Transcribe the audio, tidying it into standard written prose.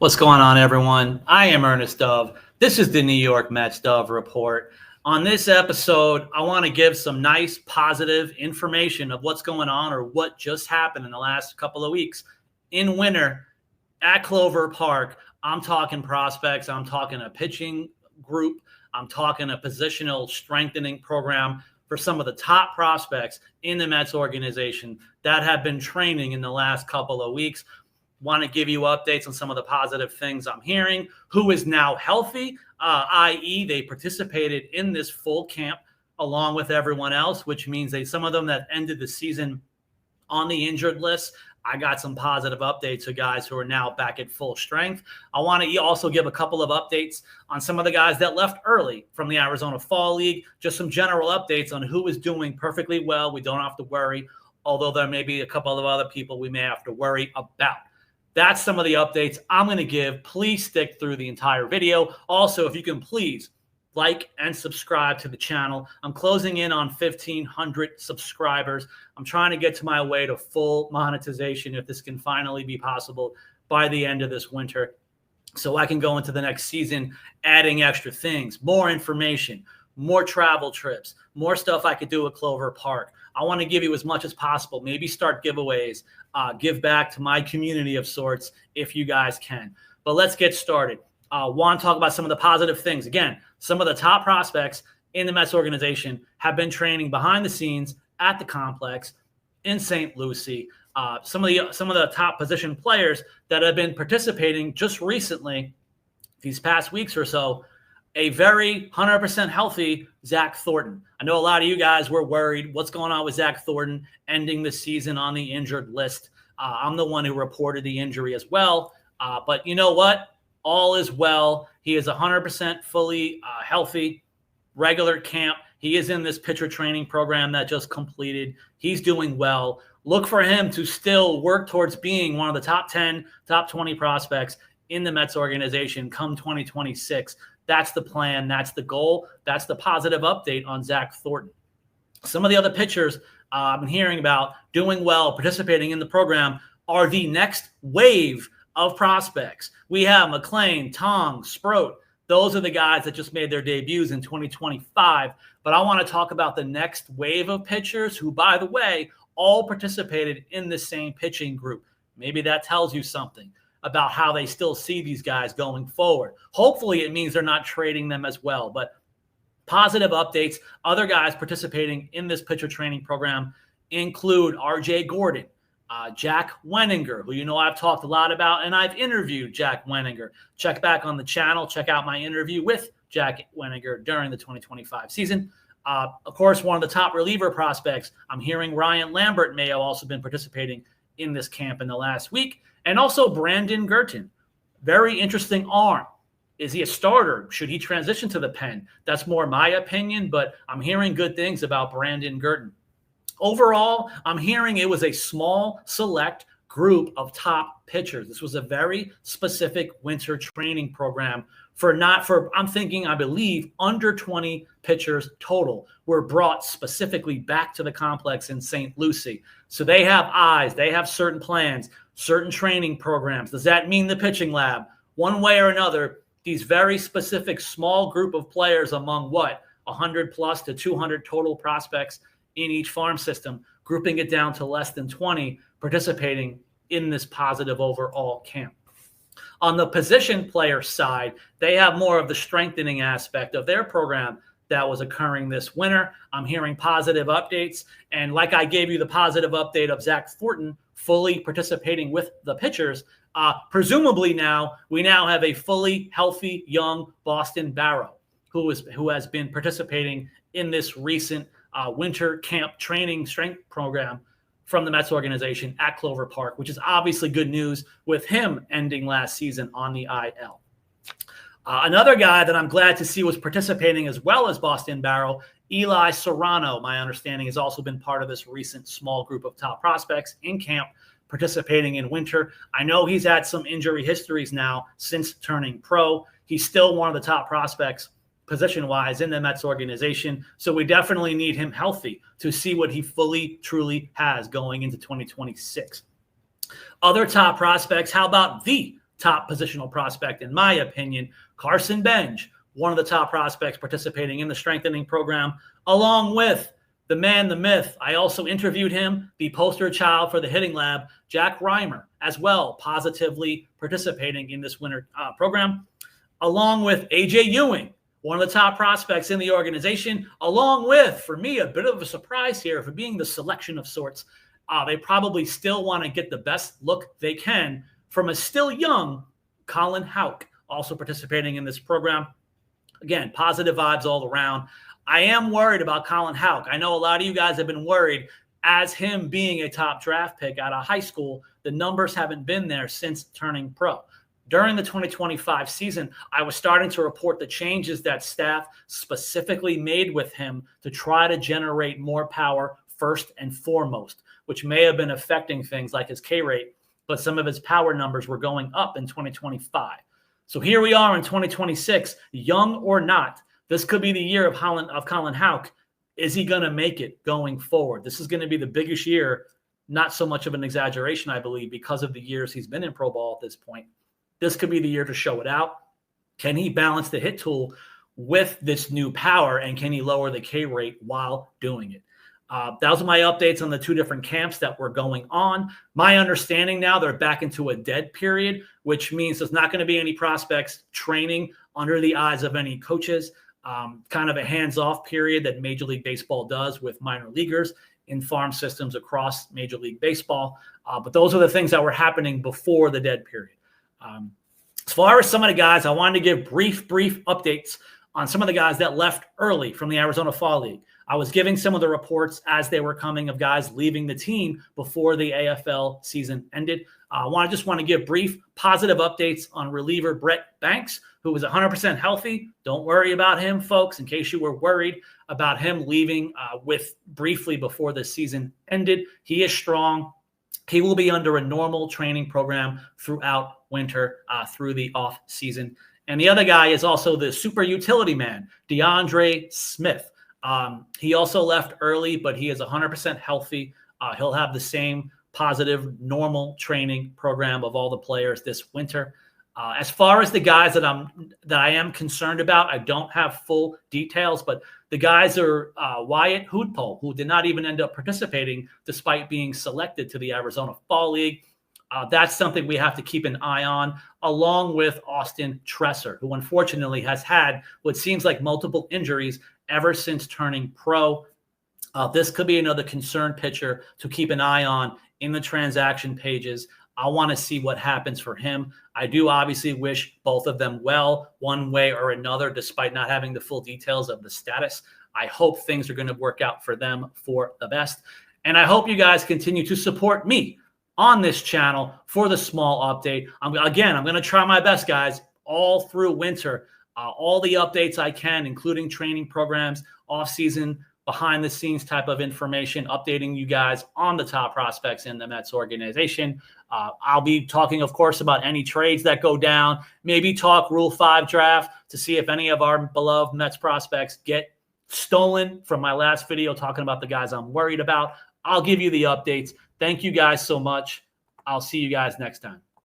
What's going on, everyone? I am Ernest Dove. This is the New York Mets Dove Report. On this episode, I want to give some nice, positive information of what's going on or what just happened in the last couple of weeks in winter at Clover Park. I'm talking prospects. I'm talking a pitching group. I'm talking a positional strengthening program for some of the top prospects in the Mets organization that have been training in the last couple of weeks. Want to give you updates on some of the positive things I'm hearing, who is now healthy, i.e. they participated in this full camp along with everyone else, which means some of them that ended the season on the injured list. I got some positive updates of guys who are now back at full strength. I want to also give a couple of updates on some of the guys that left early from the Arizona Fall League, just some general updates on who is doing perfectly well. We don't have to worry, although there may be a couple of other people we may have to worry about. That's some of the updates I'm going to give. Please stick through the entire video. Also, if you can please like and subscribe to the channel. I'm closing in on 1,500 subscribers. I'm trying to get to my way to full monetization, if this can finally be possible by the end of this winter, so I can go into the next season adding extra things, more information, more travel trips, more stuff I could do at Clover Park. I want to give you as much as possible, maybe start giveaways, give back to my community of sorts if you guys can. But let's get started. Want to talk about some of the positive things. Again, some of the top prospects in the Mets organization have been training behind the scenes at the complex in St. Lucie. Some of the top position players that have been participating just recently, these past weeks or so, a very 100% healthy Zach Thornton. I know a lot of you guys were worried what's going on with Zach Thornton ending the season on the injured list. I'm the one who reported the injury as well. But you know what? All is well. He is 100% fully healthy, regular camp. He is in this pitcher training program that just completed. He's doing well. Look for him to still work towards being one of the top 10, top 20 prospects in the Mets organization come 2026. That's the plan. That's the goal. That's the positive update on Zach Thornton. Some of the other pitchers I've been hearing about doing well, participating in the program, are the next wave of prospects. We have McClain, Tong, Sproat. Those are the guys that just made their debuts in 2025. But I want to talk about the next wave of pitchers who, by the way, all participated in the same pitching group. Maybe that tells you something about how they still see these guys going forward. Hopefully it means they're not trading them as well. But positive updates, other guys participating in this pitcher training program include R.J. Gordon, Jack Wenninger, who you know I've talked a lot about, and I've interviewed Jack Wenninger. Check back on the channel. Check out my interview with Jack Wenninger during the 2025 season. Of course, one of the top reliever prospects, I'm hearing Ryan Lambert may have also been participating in this camp in the last week. And also Brandon Girton, very interesting arm. Is he a starter? Should he transition to the pen? That's more my opinion, but I'm hearing good things about Brandon Girton. Overall, I'm hearing it was a small, select group of top pitchers. This was a very specific winter training program I believe, under 20 pitchers total were brought specifically back to the complex in St. Lucie. So they have eyes, they have certain plans, certain training programs. Does that mean the pitching lab? One way or another, these very specific small group of players among 100 plus to 200 total prospects in each farm system, grouping it down to less than 20 participating in this positive overall camp. On the position player side, they have more of the strengthening aspect of their program that was occurring this winter. I'm hearing positive updates. And like I gave you the positive update of Zach Thornton fully participating with the pitchers, presumably we now have a fully healthy young Boston Barrow who has been participating in this recent winter camp training strength program from the Mets organization at Clover Park, which is obviously good news with him ending last season on the IL. Another guy that I'm glad to see was participating as well as Boston Barrow, Eli Serrano, my understanding, has also been part of this recent small group of top prospects in camp participating in winter. I know he's had some injury histories now since turning pro. He's still one of the top prospects position-wise in the Mets organization. So we definitely need him healthy to see what he fully, truly has going into 2026. Other top prospects, how about the top positional prospect, in my opinion. Carson Benj, one of the top prospects participating in the strengthening program, along with the man, the myth. I also interviewed him, the poster child for the hitting lab, Jack Reimer, as well, positively participating in this winter program, along with AJ Ewing, one of the top prospects in the organization, along with, for me, a bit of a surprise here for being the selection of sorts. They probably still want to get the best look they can from a still young Colin Houck, also participating in this program. Again, positive vibes all around. I am worried about Colin Houck. I know a lot of you guys have been worried as him being a top draft pick out of high school. The numbers haven't been there since turning pro. During the 2025 season, I was starting to report the changes that staff specifically made with him to try to generate more power first and foremost, which may have been affecting things like his K rate, but some of his power numbers were going up in 2025. So here we are in 2026, young or not. This could be the year of Colin Houck. Is he going to make it going forward? This is going to be the biggest year, not so much of an exaggeration, I believe, because of the years he's been in pro ball at this point. This could be the year to show it out. Can he balance the hit tool with this new power, and can he lower the K rate while doing it? Those are my updates on the two different camps that were going on. My understanding now, they're back into a dead period, which means there's not going to be any prospects training under the eyes of any coaches. Kind of a hands-off period that Major League Baseball does with minor leaguers in farm systems across Major League Baseball. But those are the things that were happening before the dead period. As far as some of the guys, I wanted to give brief updates on some of the guys that left early from the Arizona Fall League. I was giving some of the reports as they were coming of guys leaving the team before the AFL season ended. I just want to give brief positive updates on reliever Brett Banks, who was 100% healthy. Don't worry about him, folks, in case you were worried about him leaving briefly before the season ended. He is strong. He will be under a normal training program throughout winter, through the off season. And the other guy is also the super utility man, DeAndre Smith. He also left early, but he is 100% healthy. He'll have the same positive, normal training program of all the players this winter. As far as the guys that I am concerned about, I don't have full details, but the guys are Wyatt Hoodpole, who did not even end up participating despite being selected to the Arizona Fall League. That's something we have to keep an eye on, along with Austin Tresser, who unfortunately has had what seems like multiple injuries ever since turning pro. This could be another concerned pitcher to keep an eye on in the transaction pages. I want to see what happens for him. I do obviously wish both of them well, one way or another, despite not having the full details of the status. I hope things are going to work out for them for the best. And I hope you guys continue to support me on this channel for the small update. I'm going to try my best, guys, all through winter. All the updates I can, including training programs, off-season, behind-the-scenes type of information, updating you guys on the top prospects in the Mets organization. I'll be talking, of course, about any trades that go down, maybe talk Rule 5 draft to see if any of our beloved Mets prospects get stolen from my last video talking about the guys I'm worried about. I'll give you the updates. Thank you guys so much. I'll see you guys next time.